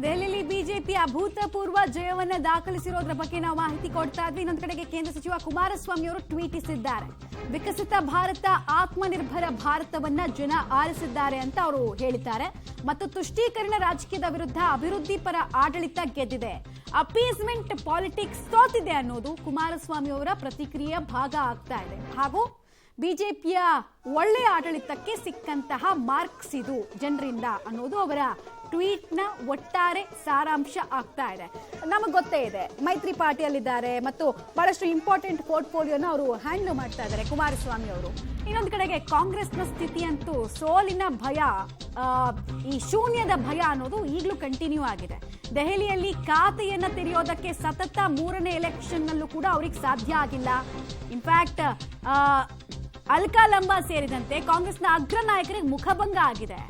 ದೆಹಲಿಯಲ್ಲಿ ಬಿಜೆಪಿ ಅಭೂತಪೂರ್ವ ಜಯವನ್ನ ದಾಖಲಿಸಿರೋದ್ರ ಬಗ್ಗೆ ನಾವು ಮಾಹಿತಿ ಕೊಡ್ತಾ ಇದ್ವಿ. ಇನ್ನೊಂದು ಕಡೆಗೆ ಕೇಂದ್ರ ಸಚಿವ ಕುಮಾರಸ್ವಾಮಿ ಅವರು ಟ್ವೀಟಿಸಿದ್ದಾರೆ. ವಿಕಸಿತ ಭಾರತ, ಆತ್ಮನಿರ್ಭರ ಭಾರತವನ್ನ ಜನ ಆರಿಸಿದ್ದಾರೆ ಅಂತ ಅವರು ಹೇಳಿದ್ದಾರೆ. ಮತ್ತು ತುಷ್ಟೀಕರಣ ರಾಜಕೀಯದ ವಿರುದ್ಧ ಅಭಿವೃದ್ಧಿ ಪರ ಆಡಳಿತ ಗೆದ್ದಿದೆ, ಅಪೀಸ್ಮೆಂಟ್ ಪಾಲಿಟಿಕ್ಸ್ ಸೋತಿದೆ ಅನ್ನೋದು ಕುಮಾರಸ್ವಾಮಿ ಅವರ ಪ್ರತಿಕ್ರಿಯೆಯ ಭಾಗ ಆಗ್ತಾ ಇದೆ. ಹಾಗೂ ಬಿಜೆಪಿಯ ಒಳ್ಳೆಯ ಆಡಳಿತಕ್ಕೆ ಸಿಕ್ಕಂತಹ ಮಾರ್ಕ್ಸ್ ಇದು ಜನರಿಂದ ಅನ್ನೋದು ಅವರ ಟ್ವೀಟ್ನ ಒಟ್ಟಾರೆ ಸಾರಾಂಶ ಆಗ್ತಾ ಇದೆ. ನಮಗೆ ಗೊತ್ತೇ ಇದೆ ಮೈತ್ರಿ ಪಾರ್ಟಿಯಲ್ಲಿದ್ದಾರೆ ಮತ್ತು ಬಹಳಷ್ಟು ಇಂಪಾರ್ಟೆಂಟ್ ಪೋರ್ಟ್ಫೋಲಿಯೋನ ಅವರು ಹ್ಯಾಂಡಲ್ ಮಾಡ್ತಾ ಇದ್ದಾರೆ ಕುಮಾರಸ್ವಾಮಿ ಅವರು. ಇನ್ನೊಂದು ಕಡೆಗೆ ಕಾಂಗ್ರೆಸ್ನ ಸ್ಥಿತಿ ಅಂತೂ ಸೋಲಿನ ಭಯ, ಈ ಶೂನ್ಯದ ಭಯ ಅನ್ನೋದು ಈಗಲೂ ಕಂಟಿನ್ಯೂ ಆಗಿದೆ. ದೆಹಲಿಯಲ್ಲಿ ಖಾತೆಯನ್ನ ತೆರೆಯೋದಕ್ಕೆ ಸತತ 3ನೇ ಎಲೆಕ್ಷನ್ ನಲ್ಲೂ ಕೂಡ ಅವ್ರಿಗೆ ಸಾಧ್ಯ ಆಗಿಲ್ಲ. ಇನ್ಫ್ಯಾಕ್ಟ್ ಅಲ್ಕಾ ಲಂಬಾ ಸೇರಿದಂತೆ ಕಾಂಗ್ರೆಸ್ನ ಅಗ್ರ ನಾಯಕರಿಗೆ ಮುಖಭಂಗ ಆಗಿದೆ,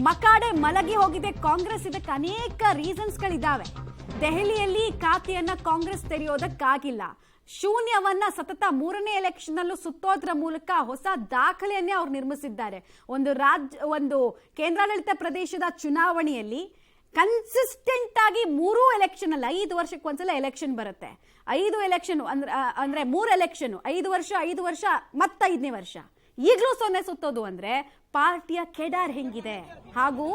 ಮಕಾಡೆ ಮಲಗಿ ಹೋಗಿದೆ ಕಾಂಗ್ರೆಸ್. ಇದಕ್ಕೆ ಅನೇಕ ರೀಸನ್ಸ್ಗಳಿದ್ದಾವೆ. ದೆಹಲಿಯಲ್ಲಿ ಖಾತೆಯನ್ನ ಕಾಂಗ್ರೆಸ್ ತೆರೆಯೋದಕ್ಕಾಗಿಲ್ಲ. ಶೂನ್ಯವನ್ನ ಸತತ 3ನೇ ಎಲೆಕ್ಷನ್ ನಲ್ಲೂ ಸುತ್ತೋದ್ರ ಮೂಲಕ ಹೊಸ ದಾಖಲೆಯನ್ನೇ ಅವ್ರು ನಿರ್ಮಿಸಿದ್ದಾರೆ. ಒಂದು ಕೇಂದ್ರಾಡಳಿತ ಪ್ರದೇಶದ ಚುನಾವಣೆಯಲ್ಲಿ ಕನ್ಸಿಸ್ಟೆಂಟ್ ಆಗಿ 3 ಎಲೆಕ್ಷನ್ ಅಲ್ಲ, 5 ವರ್ಷಕ್ಕೊಂದ್ಸಲ ಎಲೆಕ್ಷನ್ ಬರುತ್ತೆ. 5 ಎಲೆಕ್ಷನ್ ಅಂದ್ರೆ 3 ಎಲೆಕ್ಷನ್, 5 ವರ್ಷ ಮತ್ತೆ 5ನೇ ವರ್ಷ, ಈಗಲೂ 0 ಸುತ್ತೋದು ಅಂದ್ರೆ ಪಾರ್ಟಿಯ ಕೆಡಾರ್ ಹೆಂಗಿದೆ. ಹಾಗೂ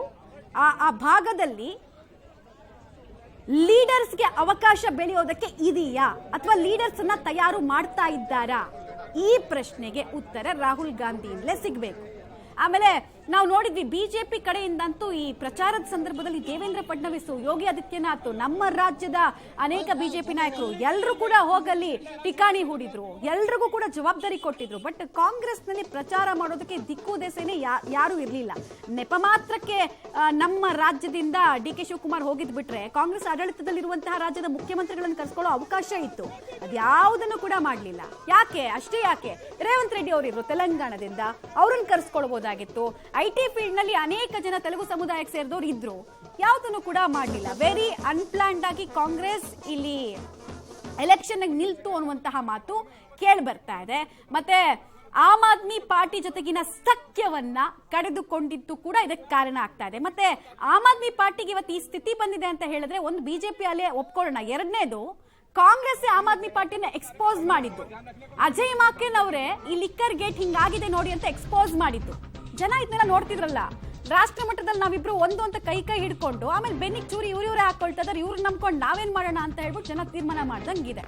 ಆ ಭಾಗದಲ್ಲಿ ಲೀಡರ್ಸ್ಗೆ ಅವಕಾಶ ಬೆಳೆಯೋದಕ್ಕೆ ಇದೆಯಾ ಅಥವಾ ಲೀಡರ್ಸ್ ಅನ್ನ ತಯಾರು ಮಾಡ್ತಾ ಇದ್ದಾರಾ? ಈ ಪ್ರಶ್ನೆಗೆ ಉತ್ತರ ರಾಹುಲ್ ಗಾಂಧಿಯಿಂದಲೇ ಸಿಗಬೇಕು. ಆಮೇಲೆ ನಾವು ನೋಡಿದ್ವಿ ಬಿಜೆಪಿ ಕಡೆಯಿಂದಂತೂ ಈ ಪ್ರಚಾರದ ಸಂದರ್ಭದಲ್ಲಿ ದೇವೇಂದ್ರ ಫಡ್ನವೀಸ್, ಯೋಗಿ ಆದಿತ್ಯನಾಥ್, ನಮ್ಮ ರಾಜ್ಯದ ಅನೇಕ ಬಿಜೆಪಿ ನಾಯಕರು ಎಲ್ಲರೂ ಕೂಡ ಹೋಗಲ್ಲಿ ಠಿಕಾಣಿ ಹೂಡಿದ್ರು, ಎಲ್ರಿಗೂ ಕೂಡ ಜವಾಬ್ದಾರಿ ಕೊಟ್ಟಿದ್ರು. ಬಟ್ ಕಾಂಗ್ರೆಸ್ನಲ್ಲಿ ಪ್ರಚಾರ ಮಾಡೋದಕ್ಕೆ ದಿಕ್ಕು ದೆಸೆನೇ ಯಾರು ಇರಲಿಲ್ಲ. ನೆಪ ಮಾತ್ರಕ್ಕೆ ನಮ್ಮ ರಾಜ್ಯದಿಂದ ಡಿ.ಕೆ. ಶಿವಕುಮಾರ್ ಹೋಗಿದ್ ಬಿಟ್ರೆ ಕಾಂಗ್ರೆಸ್ ಆಡಳಿತದಲ್ಲಿರುವಂತಹ ರಾಜ್ಯದ ಮುಖ್ಯಮಂತ್ರಿಗಳನ್ನು ಕರೆಸ್ಕೊಳ್ಳೋ ಅವಕಾಶ ಇತ್ತು. ಅದ್ಯಾವುದನ್ನು ಕೂಡ ಮಾಡಲಿಲ್ಲ. ಯಾಕೆ? ರೇವಂತ್ ರೆಡ್ಡಿ ಅವರಿದ್ರು ತೆಲಂಗಾಣದಿಂದ, ಅವ್ರನ್ನ ಕರೆಸ್ಕೊಳ್ಬಹುದಾಗಿತ್ತು. ಐಟಿ ಫೀಲ್ಡ್ ನಲ್ಲಿ ಅನೇಕ ಜನ ತೆಲುಗು ಸಮುದಾಯಕ್ಕೆ ಸೇರಿದವರು ಇದ್ರು, ಯಾವುದನ್ನು ಕೂಡ ಮಾಡಲಿಲ್ಲ. ವೆರಿ ಅನ್ಪ್ಲಾನ್ಡ್ ಆಗಿ ಕಾಂಗ್ರೆಸ್ ಇಲ್ಲಿ ಎಲೆಕ್ಷನ್ ನಿಲ್ತು ಅನ್ನುವಂತಹ ಮಾತು ಕೇಳಿ ಬರ್ತಾ ಇದೆ. ಮತ್ತೆ ಆಮ್ ಆದ್ಮಿ ಪಾರ್ಟಿ ಜೊತೆಗಿನ ಸಖ್ಯವನ್ನ ಕಡಿದುಕೊಂಡಿದ್ದು ಕೂಡ ಇದಕ್ಕೆ ಕಾರಣ ಆಗ್ತಾ ಇದೆ. ಮತ್ತೆ ಆಮ್ ಆದ್ಮಿ ಪಾರ್ಟಿಗೆ ಇವತ್ತು ಈ ಸ್ಥಿತಿ ಬಂದಿದೆ ಅಂತ ಹೇಳಿದ್ರೆ ಒಂದು ಬಿಜೆಪಿ ಅಲ್ಲೇ ಒಪ್ಕೊಳ್ಳೋಣ. ಎರಡನೇದು, ಕಾಂಗ್ರೆಸ್ ಆಮ್ ಆದ್ಮಿ ಪಾರ್ಟಿನ ಎಕ್ಸ್ಪೋಸ್ ಮಾಡಿದ್ದು. ಅಜಯ್ ಮಾಕೆನ್ ಅವರೇ ಈ ಲಿಕ್ಕರ್ ಗೇಟ್ ಹಿಂಗಾಗಿದೆ ನೋಡಿ ಅಂತ ಎಕ್ಸ್ಪೋಸ್ ಮಾಡಿದ್ದು. ಜನ ಇದನ್ನೆಲ್ಲ ನೋಡ್ತಿದ್ರಲ್ಲ. ರಾಷ್ಟ್ರ ಮಟ್ಟದಲ್ಲಿ ನಾವಿಬ್ರು ಒಂದು ಅಂತ ಕೈ ಹಿಡ್ಕೊಂಡು ಆಮೇಲೆ ಬೆನ್ನಿಗೆ ಚೂರಿ ಇವ್ರೇ ಹಾಕೊಳ್ತಾ ಇದಾರೆ, ಇವ್ರು ನಂಬ್ಕೊಂಡು ನಾವೇನ್ ಮಾಡೋಣ ಅಂತ ಹೇಳ್ಬಿಟ್ಟು ಜನ ತೀರ್ಮಾನ ಮಾಡ್ದಂಗಿದೆ.